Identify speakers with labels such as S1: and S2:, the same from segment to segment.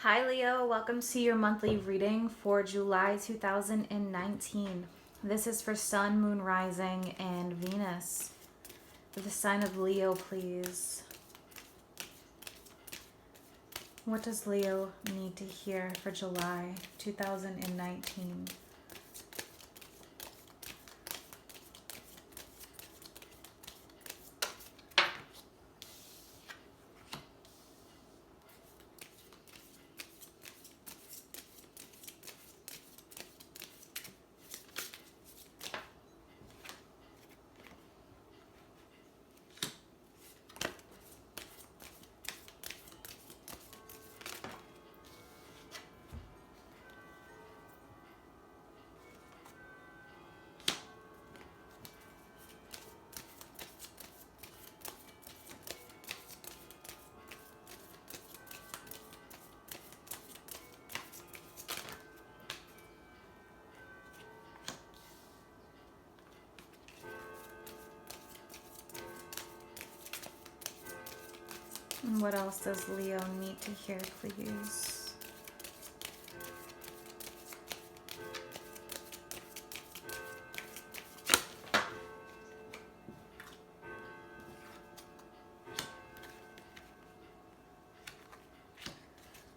S1: Hi Leo, welcome to your monthly reading for July 2019. This is for Sun, Moon, Rising, and Venus. For the sign of Leo, please. What does Leo need to hear for July 2019? And what else does Leo need to hear, please?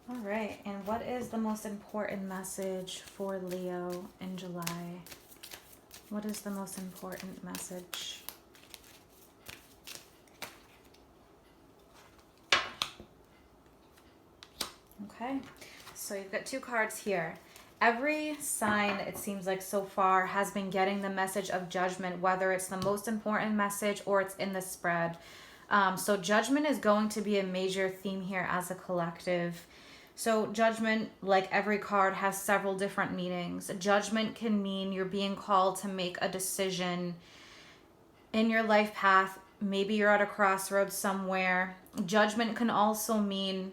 S1: All right, and what is the most important message for Leo in July? What is the most important message? Okay, so you've got two cards here. Every sign, it seems like so far, has been getting the message of judgment, whether it's the most important message or it's in the spread. So judgment is going to be a major theme here as a collective. So judgment, like every card, has several different meanings. Judgment can mean you're being called to make a decision in your life path. Maybe you're at a crossroads somewhere. Judgment can also mean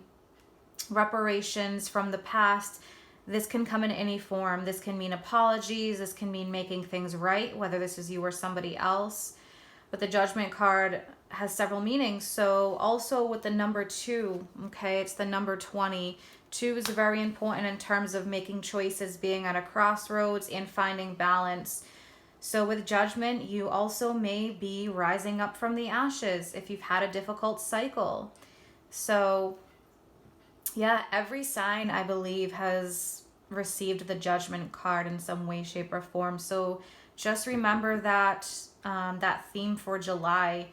S1: reparations from the past. This can come in any form. This can mean apologies. This can mean making things right, whether this is you or somebody else. But the judgment card has several meanings. So also with the number 2, okay, it's the number 20. 2 is very important in terms of making choices, being at a crossroads, and finding balance. So with judgment, you also may be rising up from the ashes if you've had a difficult cycle. So yeah, every sign, I believe, has received the judgment card in some way, shape, or form. So just remember that that theme for July.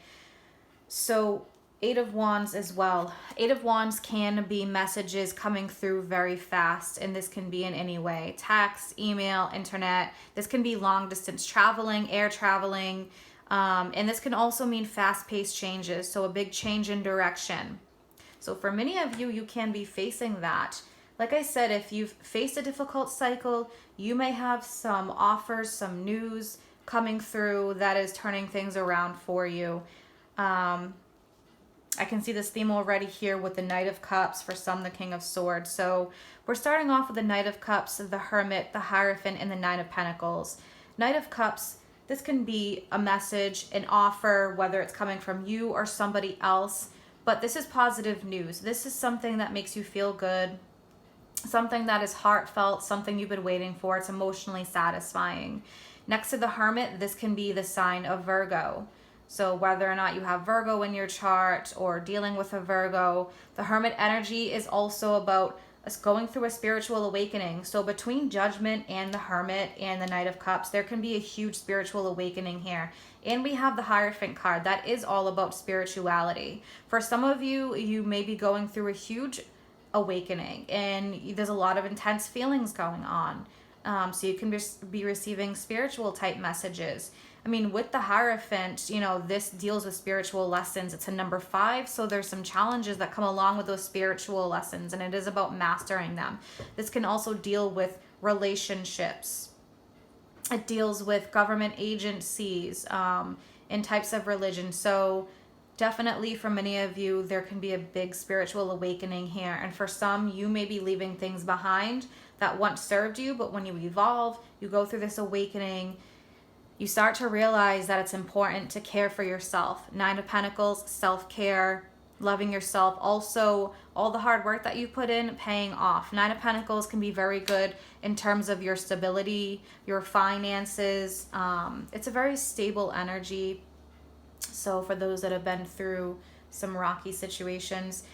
S1: So 8 of Wands as well. 8 of Wands can be messages coming through very fast, and this can be in any way. Text, email, internet. This can be long distance traveling, air traveling, and this can also mean fast-paced changes, so a big change in direction. So for many of you, you can be facing that. Like I said, if you've faced a difficult cycle, you may have some offers, some news coming through that is turning things around for you. I can see this theme already here with the Knight of Cups, for some the King of Swords. So we're starting off with the Knight of Cups, the Hermit, the Hierophant, and the Nine of Pentacles. Knight of Cups, this can be a message, an offer, whether it's coming from you or somebody else. But this is positive news. This is something that makes you feel good, something that is heartfelt, something you've been waiting for. It's emotionally satisfying. Next to the Hermit, this can be the sign of Virgo. So whether or not you have Virgo in your chart or dealing with a Virgo, the Hermit energy is also about us going through a spiritual awakening. So between Judgment and the Hermit and the Knight of Cups, there can be a huge spiritual awakening here. And we have the Hierophant card. That is all about spirituality. For some of you, you may be going through a huge awakening and there's a lot of intense feelings going on. So you can be receiving spiritual type messages. I mean, with the Hierophant, you know, this deals with spiritual lessons. It's a number 5, so there's some challenges that come along with those spiritual lessons, and it is about mastering them. This can also deal with relationships. It deals with government agencies and types of religion. So definitely for many of you, there can be a big spiritual awakening here. And for some, you may be leaving things behind that once served you, but when you evolve, you go through this awakening, you start to realize that it's important to care for yourself. 9 of Pentacles, self-care, loving yourself. Also, all the hard work that you put in, paying off. Nine of Pentacles can be very good in terms of your stability, your finances. It's a very stable energy. So for those that have been through some rocky situations.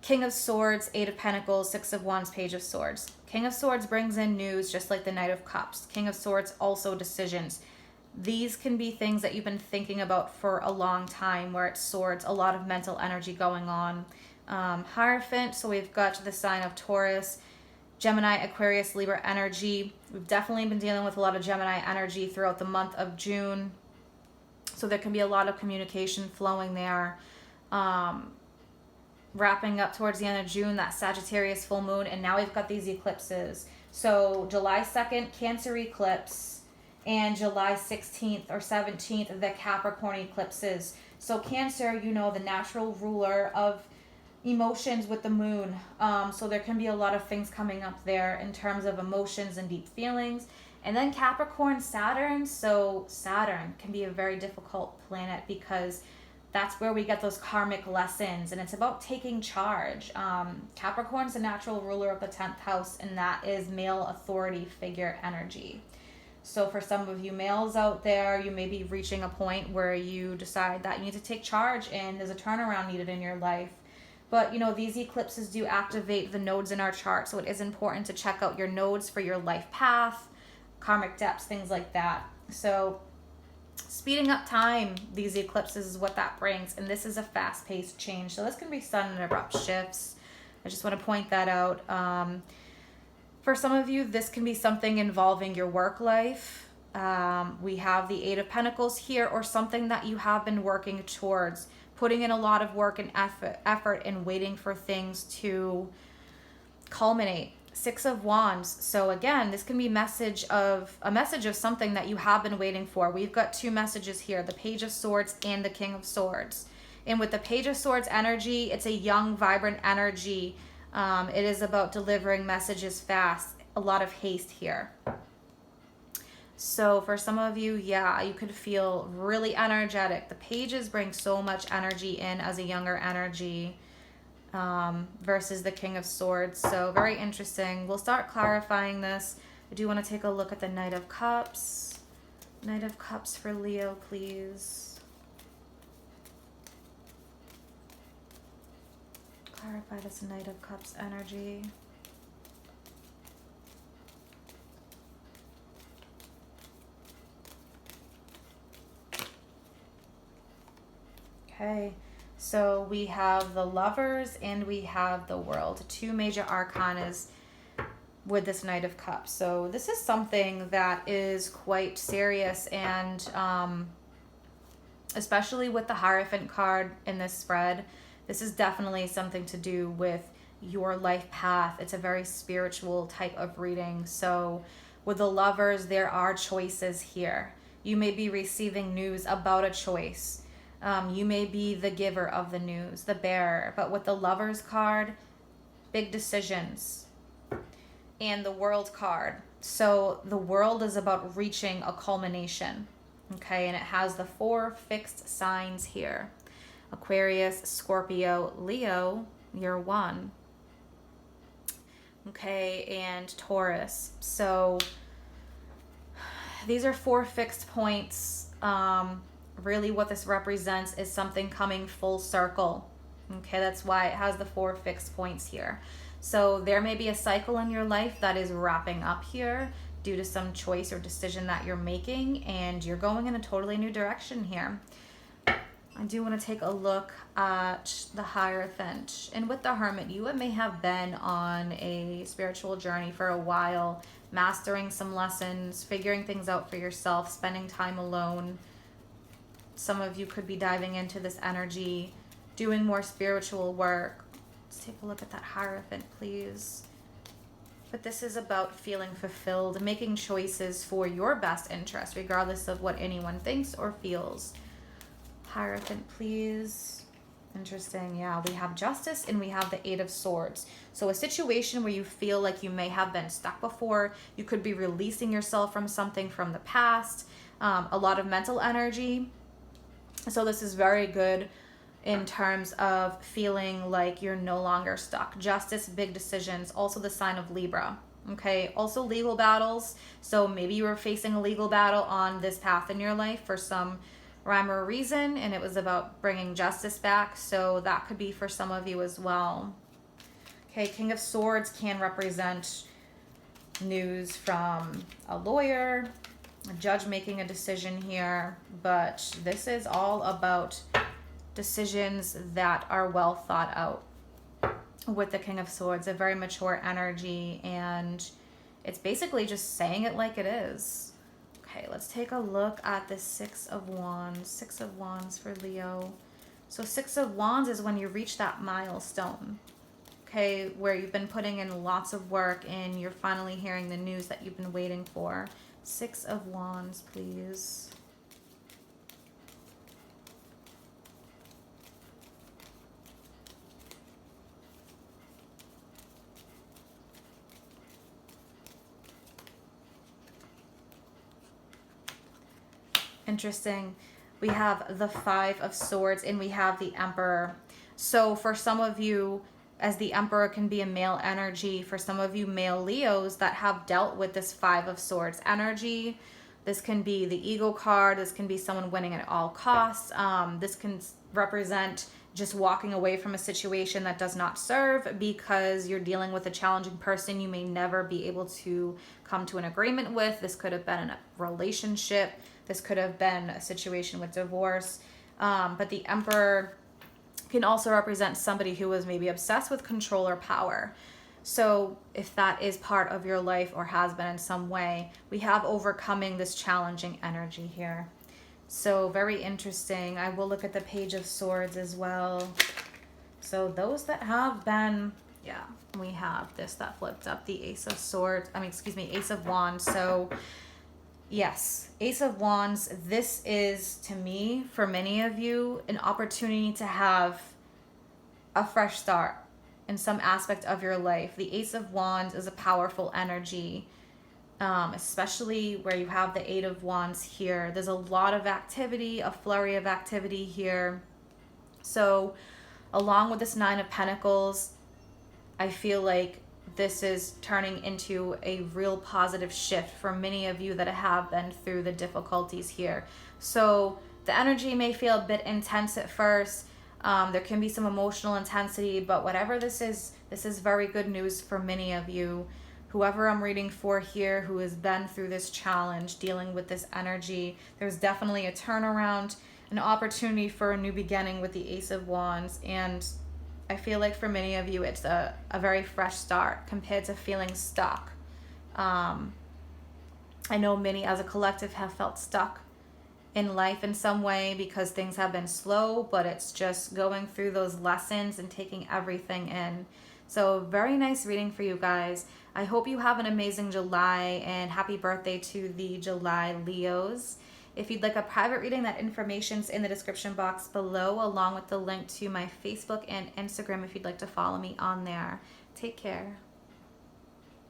S1: King of Swords, Eight of Pentacles, Six of Wands, Page of Swords. King of Swords brings in news just like the Knight of Cups. King of Swords also decisions. These can be things that you've been thinking about for a long time, where it's swords, a lot of mental energy going on. Hierophant, so we've got the sign of Taurus, Gemini, Aquarius, Libra energy. We've definitely been dealing with a lot of Gemini energy throughout the month of June. So there can be a lot of communication flowing there. Wrapping up towards the end of June, that Sagittarius full moon, and now we've got these eclipses. So July 2nd, Cancer eclipse, and July 16th or 17th, the Capricorn eclipses. So Cancer, you know, the natural ruler of emotions with the moon. So there can be a lot of things coming up there in terms of emotions and deep feelings. And then Capricorn, Saturn. So Saturn can be a very difficult planet because that's where we get those karmic lessons, and it's about taking charge. Capricorn's the natural ruler of the 10th house, and that is male authority figure energy. So for some of you males out there, you may be reaching a point where you decide that you need to take charge and there's a turnaround needed in your life. But, you know, these eclipses do activate the nodes in our chart, so it is important to check out your nodes for your life path, karmic depths, things like that. So speeding up time, these eclipses is what that brings, and this is a fast-paced change. So this can be sudden and abrupt shifts. I just want to point that out. For some of you, this can be something involving your work life. We have the Eight of Pentacles here, or something that you have been working towards, putting in a lot of work and effort and waiting for things to culminate. Six of Wands. So again, this can be a message of something that you have been waiting for. We've got two messages here, the Page of Swords and the King of Swords. And with the Page of Swords energy, it's a young, vibrant energy. It is about delivering messages fast, a lot of haste here. So for some of you, yeah, you could feel really energetic. The pages bring so much energy in as a younger energy. Versus the King of Swords. So very interesting. We'll start clarifying this. I do want to take a look at the Knight of Cups. Knight of Cups for Leo, please. Clarify this Knight of Cups energy. Okay. So we have the Lovers and we have the World, two major arcanas with this Knight of Cups. So this is something that is quite serious, and especially with the Hierophant card in this spread, this is definitely something to do with your life path. It's a very spiritual type of reading. So with the Lovers, there are choices here. You may be receiving news about a choice. You may be the giver of the news, the bearer. But with the Lovers card, big decisions. And the World card. So the World is about reaching a culmination. Okay, and it has the 4 fixed signs here. Aquarius, Scorpio, Leo, you're 1. Okay, and Taurus. So these are 4 fixed points. Really what this represents is something coming full circle. Okay, that's why it has the 4 fixed points here. So there may be a cycle in your life that is wrapping up here due to some choice or decision that you're making, and you're going in a totally new direction here. I do want to take a look at the Hierophant. And with the Hermit, you may have been on a spiritual journey for a while, mastering some lessons, figuring things out for yourself, spending time alone. Some of you could be diving into this energy, doing more spiritual work. Let's take a look at that Hierophant, please. But this is about feeling fulfilled, making choices for your best interest, regardless of what anyone thinks or feels. Hierophant, please. Interesting. Yeah, we have Justice and we have the Eight of Swords. So a situation where you feel like you may have been stuck before. You could be releasing yourself from something from the past. A lot of mental energy. So this is very good in terms of feeling like you're no longer stuck. Justice, big decisions, also the sign of Libra. Okay, also legal battles. So maybe you were facing a legal battle on this path in your life for some rhyme or reason, and it was about bringing justice back. So that could be for some of you as well. Okay, King of Swords can represent news from a lawyer, a judge making a decision here, but this is all about decisions that are well thought out with the King of Swords, a very mature energy, and it's basically just saying it like it is. Okay, let's take a look at the Six of Wands. Six of Wands for Leo. So Six of Wands is when you reach that milestone, okay, where you've been putting in lots of work and you're finally hearing the news that you've been waiting for. Six of Wands, please. Interesting. We have the Five of Swords and we have the Emperor. So for some of you, as the Emperor can be a male energy, for some of you male Leos that have dealt with this Five of Swords energy, this can be the ego card. This can be someone winning at all costs. This can represent just walking away from a situation that does not serve because you're dealing with a challenging person you may never be able to come to an agreement with. This could have been in a relationship. This could have been a situation with divorce. But the Emperor can also represent somebody who was maybe obsessed with control or power. So if that is part of your life or has been in some way, we have overcoming this challenging energy here. So very interesting. I will look at the Page of Swords as well. So those that have been, yeah, we have this that flipped up, the Ace of Swords. Ace of Wands. So yes, Ace of Wands, this is, to me, for many of you, an opportunity to have a fresh start in some aspect of your life. The Ace of Wands is a powerful energy, especially where you have the Eight of Wands here. There's a lot of activity, a flurry of activity here. So along with this Nine of Pentacles, I feel like this is turning into a real positive shift for many of you that have been through the difficulties here. So the energy may feel a bit intense at first. There can be some emotional intensity, but whatever this is very good news for many of you. Whoever I'm reading for here who has been through this challenge, dealing with this energy, there's definitely a turnaround, an opportunity for a new beginning with the Ace of Wands. And I feel like for many of you, it's a very fresh start compared to feeling stuck. I know many as a collective have felt stuck in life in some way because things have been slow, but it's just going through those lessons and taking everything in. So very nice reading for you guys. I hope you have an amazing July, and happy birthday to the July Leos. If you'd like a private reading, that information's in the description box below, along with the link to my Facebook and Instagram if you'd like to follow me on there. Take care.